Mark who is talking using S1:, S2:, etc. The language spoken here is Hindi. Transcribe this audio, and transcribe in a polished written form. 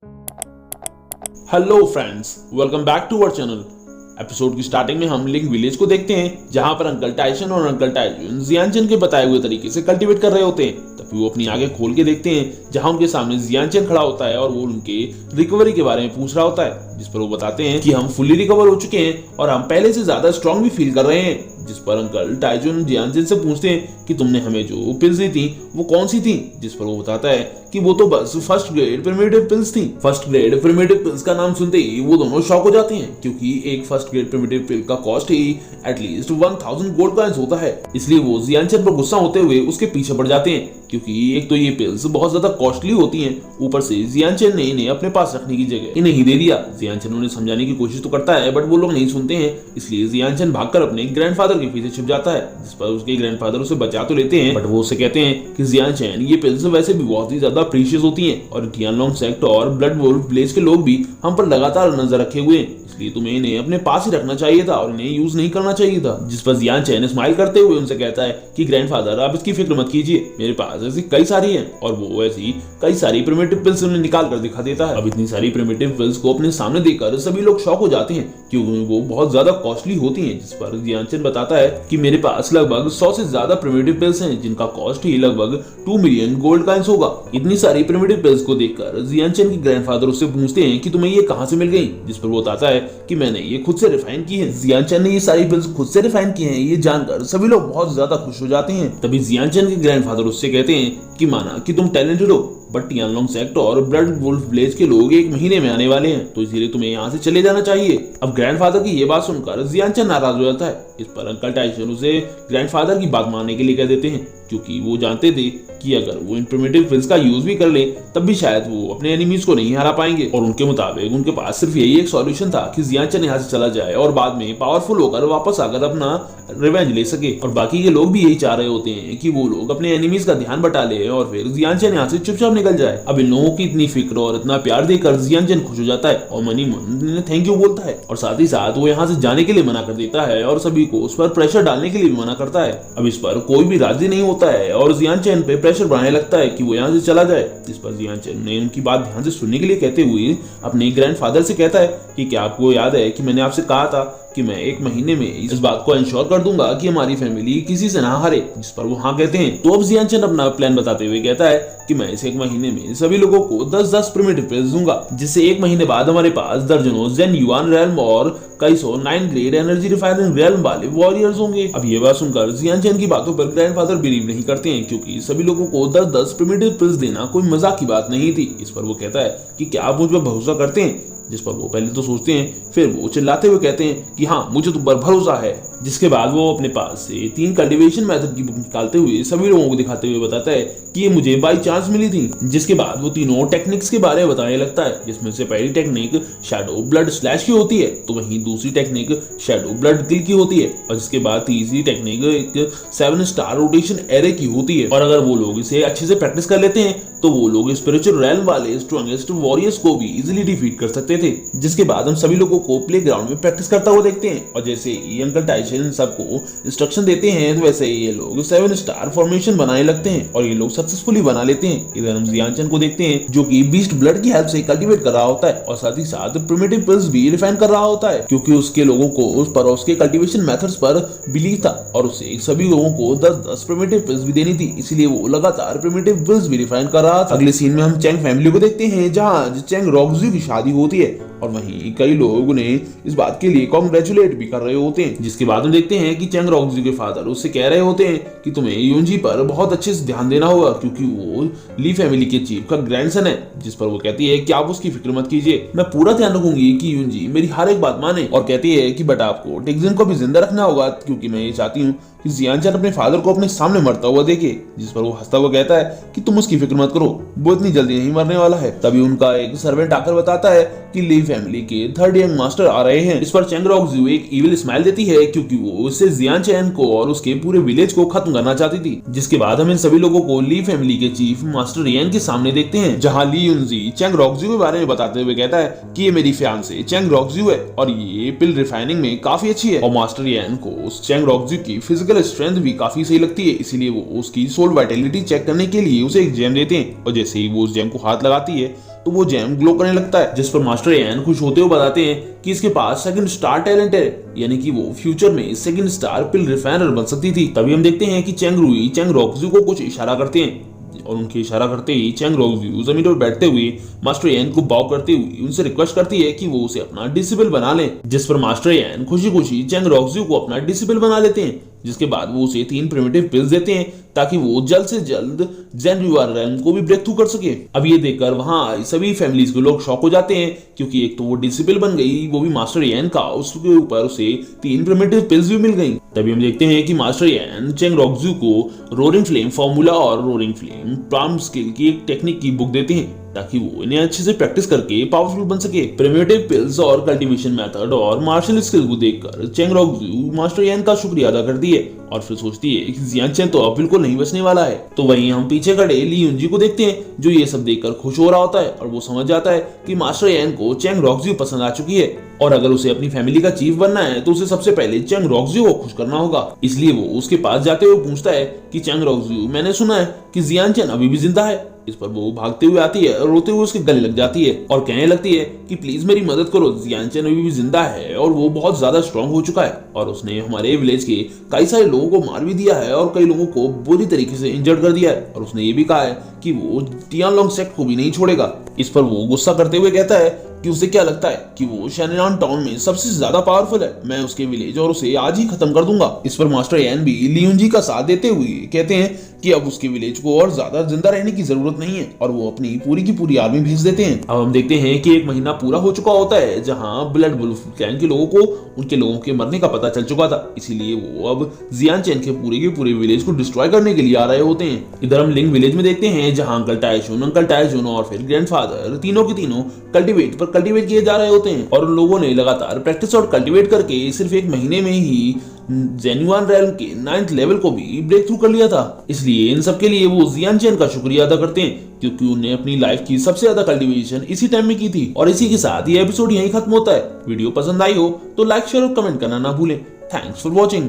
S1: Hello friends, welcome back to our channel. Episode की स्टार्टिंग में हम लिंक विलेज को देखते हैं, जहां पर अंकल टाइसन और अंकल टाइजुन जियानचेन के बताए हुए तरीके से कल्टीवेट कर रहे होते हैं। तभी वो अपनी आंखें खोल के देखते हैं, जहां उनके सामने जियानचेन खड़ा होता है और वो उनके रिकवरी के बारे में पूछ रहा होता है, जिस पर वो बताते हैं कि हम फुली रिकवर हो चुके हैं और हम पहले से ज्यादा स्ट्रांग भी फील कर रहे हैं। जिस पर अंकल टाइजुन जियानचेन से पूछते हैं कि तुमने हमें जो पिल्स दी थी वो कौन सी थी, जिस पर वो बताता है कि वो तो बस फर्स्ट ग्रेड प्रिमिटिव पिल्स थी। फर्स्ट ग्रेड प्रिमिटिव पिल्स का नाम सुनते ही वो दोनों शॉक हो जाते हैं, क्योंकि एक फर्स्ट ग्रेड प्रिमिटिव पिल का कॉस्ट ही एटलीस्ट 1000 गोल्ड कॉइंस होता है। इसलिए वो जियानचेन पर गुस्सा होते हुए उसके पीछे पड़ जाते हैं, क्योंकि एक तो ये पिल्स बहुत ज्यादा कॉस्टली होती हैं, ऊपर से जियानचेन ने इन्हें अपने पास रखने की जगह इन्हें ही दे दिया। जियानचेन उन्हें समझाने की कोशिश तो करता है, बट वो लोग नहीं सुनते हैं। इसलिए जियानचेन भागकर अपने ग्रैंडफादर के पीछे छिप जाता है, जिस पर उसके ग्रैंडफादर उसे बचा तो लेते हैं, बट वो उसे कहते हैं कि जियानचेन ये पिल्स वैसे भी बहुत ही ज्यादा प्रीशियस होती हैं और टियानलोंग सेक्ट और ब्लड वुल्फ विलेज के लोग भी हम पर लगातार नजर रखे हुए हैं, इसलिए तुम्हें इन्हें अपने पास ही रखना चाहिए था और इन्हें यूज नहीं करना चाहिए था। जिस पर जियानचेन स्माइल करते हुए उनसे कहता है कि ग्रैंडफादर आप इसकी फिक्र मत कीजिए, मेरे पास ऐसी कई सारी हैं, और वो ऐसी कई सारी प्रिमिटिव पिल्स उन्हें निकाल कर दिखा देता है। अब इतनी सारी प्रिमिटिव पिल्स को अपने सामने देखकर सभी लोग शॉक हो जाते हैं, क्योंकि वो बहुत ज्यादा कॉस्टली होती हैं। जिस पर जियानचेन बताता है कि मेरे पास लगभग 100 से ज्यादा प्रिमिटिव पिल्स हैं, जिनका कॉस्ट ही लगभग 2 मिलियन गोल्ड कॉइंस होगा। इतनी सारी प्रिमिटिव पिल्स को देखकर जियानचेन के ग्रैंडफादर उससे पूछते हैं कि तुम्हें ये कहां से मिल गई, जिस पर वो बताता है कि मैंने ये खुद से रिफाइन की है। जियानचेन ने ये सारी पिल्स खुद से रिफाइन की हैं, ये जानकर सभी लोग बहुत ज्यादा खुश हो जाते हैं। तभी जियानचेन के ग्रैंडफादर उससे कहते हैं कि माना कि तुम टैलेंटेड हो, बट टियानलोंग सेक्ट और ब्लड वुल्फ विलेज के लोग 1 महीने में आने वाले हैं, तो इसीलिए तुम्हें यहाँ से चले जाना चाहिए। अब ग्रैंडफादर की ये बात सुनकर जियानचेन नाराज हो जाता है। इस पर अंकल टाइसन उसे ग्रैंडफादर की बात मानने के लिए कह देते हैं, क्योंकि वो जानते थे कि अगर वो इन प्रिमिटिव पिल्स का यूज भी कर ले तब भी शायद वो अपने एनिमीज को नहीं हरा पाएंगे। और उनके मुताबिक उनके पास सिर्फ यही एक सॉल्यूशन था कि जियानचेन यहाँ से चला जाए और बाद में पावरफुल होकर वापस आकर अपना रिवेंज ले सके। और बाकी के लोग भी यही चाह रहे होते हैं कि वो लोग अपने एनिमीज का ध्यान बटा ले और फिर जियानचेन यहाँ से चुपचाप निकल जाए। अब इन लोगों की इतनी फिक्र और इतना प्यार देकर जियानचेन खुश हो जाता है और मनी मन थैंक यू बोलता है, और साथ ही साथ वो यहाँ से जाने के लिए मना कर देता है और सभी को उस पर प्रेशर डालने के लिए भी मना करता है। अब इस पर कोई भी राजी नहीं होता है और जियानचेन पे प्रेशर बढ़ाने लगता है कि वो यहाँ से चला जाए। इस पर जियानचेन ने उनकी बात ध्यान से सुनने के लिए कहते हुए अपने ग्रैंडफादर से कहता है कि क्या आपको याद है कि मैंने आपसे कहा था कि मैं 1 महीने में इस बात को इंश्योर कर दूंगा कि हमारी फैमिली किसी से ना हारे, जिस पर वो हाँ कहते हैं। तो अब जियानचेन अपना प्लान बताते हुए कहता है कि मैं इस 1 महीने में सभी लोगों को 10-10 प्रिमिटिव पिल्स दूंगा, जिससे 1 महीने बाद हमारे पास दर्जनों जेन युआन रेल्म और कई सौ 9 ग्रेड एनर्जी रिफाइनिंग रेल्म वाले वॉरियर्स होंगे। अब ये बात सुनकर जियानचेन की बातों पर ग्रैंडफादर बिलीव नहीं करते हैं, क्योंकि सभी लोगों को 10-10 प्रिमिटिव पिल्स देना कोई मजाक की बात नहीं थी। इस पर वो कहता है कि क्या आप मुझ पर भरोसा करते हैं, जिस पर वो पहले तो सोचते हैं, फिर वो चिल्लाते हुए कहते हैं कि हाँ मुझे तुम पर भरोसा है। जिसके बाद वो अपने पास से 3 कल्टीवेशन मेथड की बुक निकालते हुए सभी लोगों को दिखाते हुए बताता है कि ये मुझे बाई चांस मिली थी। जिसके बाद वो तीनों टेक्निक्स के बारे में बताने लगता है, जिसमें से पहली टेक्निक शैडो ब्लड स्लैश की होती है, तो वहीं दूसरी टेक्निक शैडो ब्लड किल की होती है, और जिसके बाद तीसरी टेक्निक एक 7 स्टार रोटेशन एरे की होती है। और अगर वो लोग इसे अच्छे से प्रैक्टिस कर लेते हैं तो वो लोग स्पिरिचुअल रेल्म वाले स्ट्रॉन्गेस्ट वॉरियर्स को भी इजीली डिफीट कर सकते थे। जिसके बाद हम सभी लोगों को प्लेग्राउंड में प्रैक्टिस करता हुआ देखते हैं, और जैसे ही अंकल टाइसन सबको इंस्ट्रक्शन देते हैं तो वैसे ही ये लोग 7 स्टार फॉर्मेशन बनाने लगते हैं और ये लोग सक्सेसफुली बना लेते हैं। इधर हम जियानचेन को देखते हैं जो कि बीस्ट ब्लड की हेल्प से कल्टीवेट कर रहा होता है और साथ ही साथ प्रिमिटिव पिल्स भी रिफाइन कर रहा होता है, क्योंकि उसके लोगों को उस पर उसके कल्टीवेशन मेथड्स पर बिलीव था और उसे सभी लोगों को 10-10 प्रिमिटिव पिल्स भी देनी थी, इसलिए वो लगातार प्रिमिटिव पिल्स भी रिफाइन कर रहा था। अगले सीन में हम चैंग फैमिली को देखते हैं, जहां चैंग रॉक्सजी की शादी होती है और वहीं कई लोग उन्हें इस बात के लिए कांग्रेचुलेट भी कर रहे होते हैं। जिसके बाद हम देखते हैं कि चैंग रॉक्सजी के फादर उससे कह रहे होते हैं कि तुम्हें यूनजी पर बहुत अच्छे से ध्यान देना होगा, क्योंकि वो ली फैमिली के चीफ का ग्रैंडसन है। जिस पर वो कहती है कि आप उसकी फिक्र मत कीजिए, मैं पूरा ध्यान रखूंगी कि यूनजी मेरी हर एक बात माने, और कहती है कि बट आपको टिक्जिन को भी जिंदा रखना होगा, क्योंकि मैं ये चाहती हूँ कि जियानचेन अपने फादर को अपने सामने मरता हुआ देखे। जिस पर वो हंसता हुआ कहता है कि तुम उसकी फिक्र मत करो, वो इतनी जल्दी नहीं मरने वाला है। तभी उनका एक सर्वेंट आकर बताता है कि ली फैमिली के 3rd यंग मास्टर आ रहे हैं। इस पर चैंग रॉक्सजी एक इविल स्माइल देती है, क्योंकि वो उससे जियानचेन को और उसके पूरे विलेज को खत्म करना चाहती थी। जिसके बाद हम इन सभी लोगों को ली फैमिली के चीफ मास्टर येन के सामने देखते हैं, जहां ली यूनजी चैंग रॉक्सजी के बारे में बताते हुए कहता है कि ये मेरी फियांसे चैंग रॉक्सजी है और ये पिल रिफाइनिंग में काफी अच्छी है। और मास्टर येन को उस चैंग रॉक्सजी की फिजिकल स्ट्रेंथ भी काफी सही लगती है, इसीलिए वो उसकी सोल वाइटलिटी चेक करने के लिए उसे एक जेम देते हैं, और जैसे ही वो उस जेम को हाथ लगाती है तो वो जेम ग्लो करने लगता है, जिस पर मास्टर यान खुश होते हुए बताते हैं कि इसके पास सेकंड स्टार टैलेंट है, यानी कि वो फ्यूचर में सेकंड स्टार पिल रिफाइनर बन सकती थी। तभी हम देखते हैं कि चेंग रुई चेंग रोकजू को कुछ इशारा करते हैं और उनके इशारा करते ही चेंग रोकजू जमीन पर बैठते हुए मास्टर यान को बाव करते हुए उनसे रिक्वेस्ट करती है कि वो उसे अपना डिसेबल बना ले, जिस पर मास्टर यान खुशी खुशी चेंग रोकजू को अपना डिसेबल बना लेते हैं, जिसके बाद वो उसे 3 प्रिमिटिव पिल्स देते हैं ताकि वो जल्द से जल्द जेन्युइन रेल्म को भी ब्रेक थ्रू कर सके। अब ये देखकर वहां सभी फैमिलीज के लोग शॉक हो जाते हैं, क्योंकि एक तो वो डिसेबल बन गई, वो भी मास्टर यान का, उसके ऊपर उसे 3 प्रिमिटिव पिल्स भी मिल गई। तभी हम देखते हैं कि मास्टर यान चेंग रोकजू को रोरिंग फ्लेम फॉर्मूला और रोरिंग फ्लेम प्राइम स्किल की एक टेक्निक की बुक देते हैं ताकि वो इन्हें अच्छे से प्रैक्टिस करके पावरफुल बन सके। प्रिमिटिव पिल्स और कल्टीवेशन मेथड और मार्शल स्किल को देखकर चेंग रोकजू मास्टर यान का शुक्रिया अदा करती है और फिर सोचती है कि जियांचेन तो अब बिल्कुल नहीं बचने वाला है। तो वहीं हम पीछे खड़े ली यूनजी को देखते हैं, जो ये सब देखकर खुश हो रहा होता है और वो समझ जाता है कि मास्टर यान को चेंग रोकजू पसंद आ चुकी है और अगर उसे अपनी फैमिली का चीफ बनना है तो उसे सबसे पहले चेंग रोकजू को खुश करना होगा। इसलिए वो उसके पास जाते हुए पूछता है कि चेंग रोकजू, मैंने सुना है कि जियांचेन अभी भी जिंदा है। इस पर वो भागते हुए आती है, रोते हुए उसके गले लग जाती है और कहने लगती है कि प्लीज मेरी मदद करो, जियांचेन अभी भी जिंदा है और वो बहुत ज्यादा स्ट्रांग हो चुका है और उसने हमारे विलेज के कई सारे लोगों को मार भी दिया है और कई लोगों को बुरी तरीके से इंजर्ड कर दिया है और उसने ये भी कहा है कि वो टियानलोंग सेक्ट को भी नहीं छोड़ेगा। इस पर वो गुस्सा करते हुए कहता है कि उसे क्या लगता है कि वो शैनन टाउन में सबसे ज्यादा पावरफुल है, मैं उसके विलेज और उसे आज ही खत्म कर दूंगा। इस पर मास्टर यान भी लियूनजी का साथ देते हुए कहते हैं कि अब उसके विलेज को और ज्यादा जिंदा रहने की जरूरत नहीं है और वो अपनी पूरी की पूरी आर्मी भेज देते हैं। अब हम देखते हैं कि 1 महीना पूरा हो चुका होता है जहां ब्लड वुल्फ क्लैन के लोगों को उनके लोगों के मरने का पता चल चुका था, इसीलिए वो अब जियांचेन के पूरे विलेज को डिस्ट्रॉय करने के लिए आ रहे होते हैं। इधर हम लिंग विलेज में देखते हैं जहां अंकल टाइजून और फिर ग्रैंडफादर तीनों के तीनों कल्टीवेट किए जा रहे होते हैं और उन लोगों ने लगातार प्रैक्टिस और कल्टीवेट करके सिर्फ 1 महीने में ही जेन्युइन रेल्म के 9th लेवल को भी ब्रेक थ्रू कर लिया था। इसलिए इन सब के लिए वो जियांचेन का शुक्रिया अदा करते हैं, क्योंकि उन्हें अपनी लाइफ की सबसे ज्यादा कल्टीवेशन इसी टाइम में की थी। और इसी के साथ ये एपिसोड यहीं खत्म होता है। वीडियो पसंद आई हो तो लाइक शेयर और कमेंट करना ना भूलें। Thanks for watching.